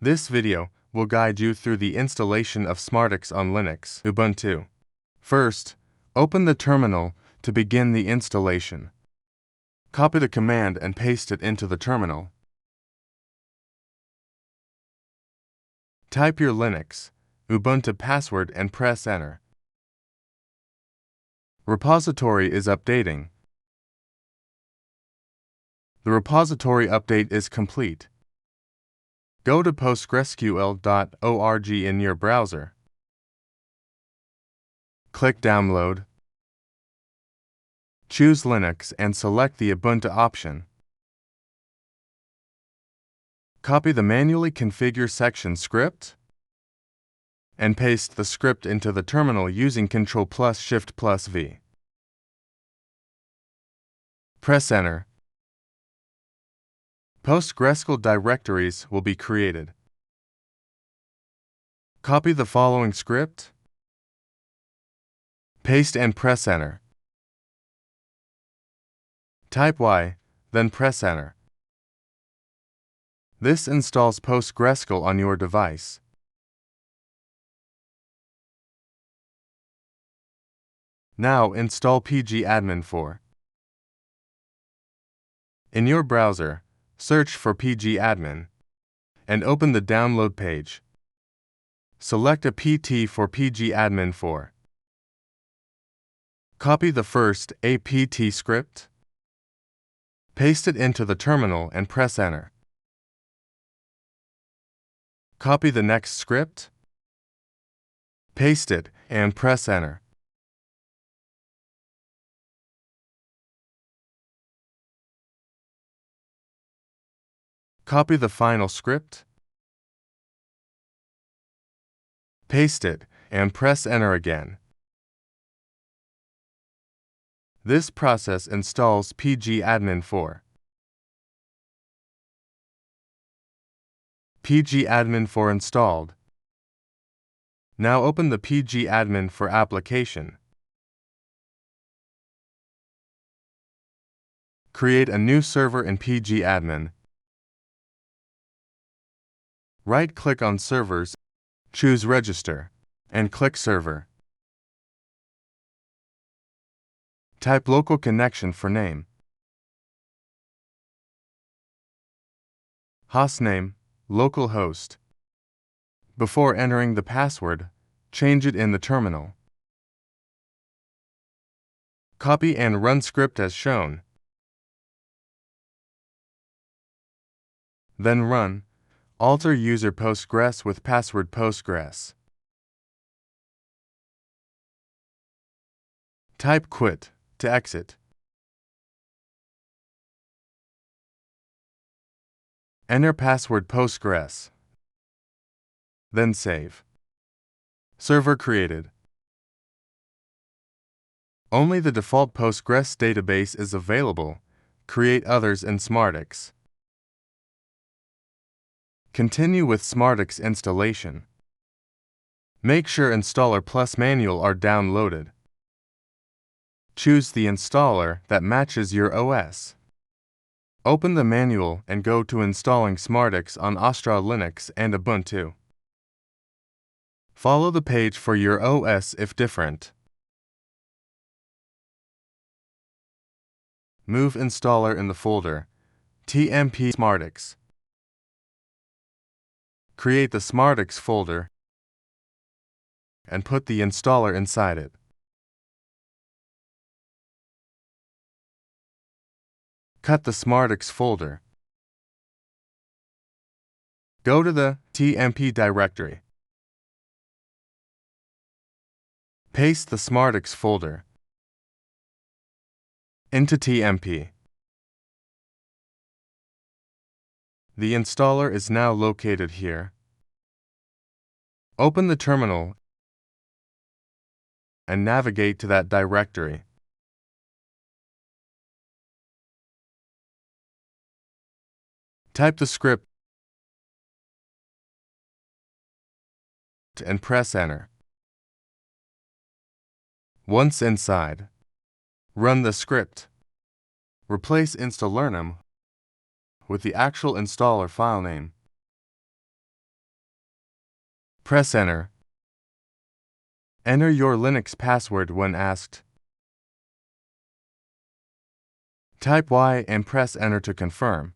This video will guide you through the installation of SmartICS on Linux, Ubuntu. First, open the terminal to begin the installation. Copy the command and paste it into the terminal. Type your Linux, Ubuntu password and press Enter. Repository is updating. The repository update is complete. Go to PostgreSQL.org in your browser. Click Download. Choose Linux and select the Ubuntu option. Copy the manually configure section script and paste the script into the terminal using Ctrl+Shift+V. Press Enter. PostgreSQL directories will be created. Copy the following script, paste and press Enter. Type Y, then press Enter. This installs PostgreSQL on your device. Now install pgadmin4. In your browser, search for pgadmin and open the download page. Select a PT for pgadmin4. Copy the first apt script, paste it into the terminal and press Enter. Copy the next script, paste it and press Enter. Copy the final script, paste it, and press Enter again. This process installs pgadmin4. pgadmin4 installed. Now open the pgadmin4 application. Create a new server in pgadmin. Right-click on Servers, choose Register, and click Server. Type local connection for name. Hostname, localhost. Before entering the password, change it in the terminal. Copy and run script as shown. Then run. Alter user Postgres with password Postgres. Type quit to exit. Enter password Postgres. Then save. Server created. Only the default Postgres database is available. Create others in SmartICS. Continue with SmartICS installation. Make sure Installer plus Manual are downloaded. Choose the installer that matches your OS. Open the manual and go to installing SmartICS on Astra Linux and Ubuntu. Follow the page for your OS if different. Move installer in the folder TMP SmartICS. Create the SmartICS folder and put the installer inside it. Cut the SmartICS folder. Go to the TMP directory. Paste the SmartICS folder into TMP. The installer is now located here. Open the terminal and navigate to that directory. Type the script and press Enter. Once inside, run the script. Replace installername with the actual installer file name. Press Enter. Enter your Linux password when asked. Type Y and press Enter to confirm.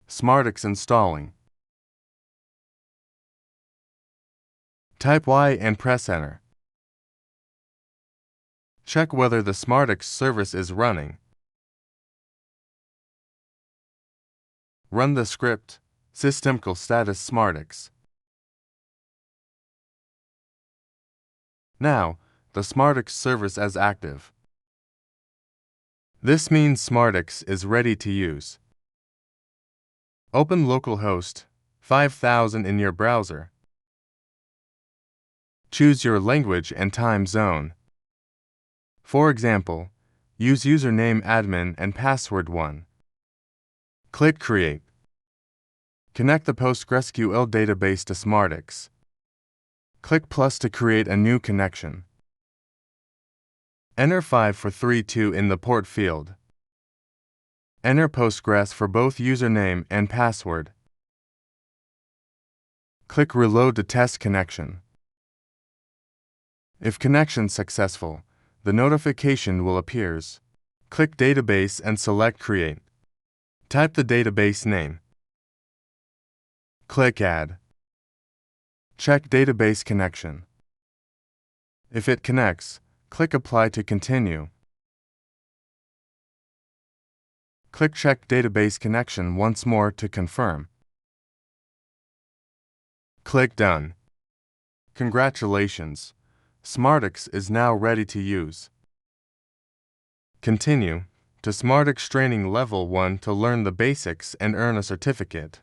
SmartICS installing. Type Y and press Enter. Check whether the SmartICS service is running. Run the script systemcall status SmartICS. Now, the SmartICS service is active. This means SmartICS is ready to use. Open localhost 5000 in your browser. Choose your language and time zone. For example, use username admin and password 1. Click Create. Connect the PostgreSQL database to SmartICS. Click plus to create a new connection. Enter 5432 in the port field. Enter Postgres for both username and password. Click Reload to test connection. If connection successful, the notification will appear. Click Database and select Create. Type the database name. Click Add. Check database connection. If it connects, click Apply to continue. Click Check database connection once more to confirm. Click Done. Congratulations! SmartICS is now ready to use. Continue to SmartICS Training Level 1 to learn the basics and earn a certificate.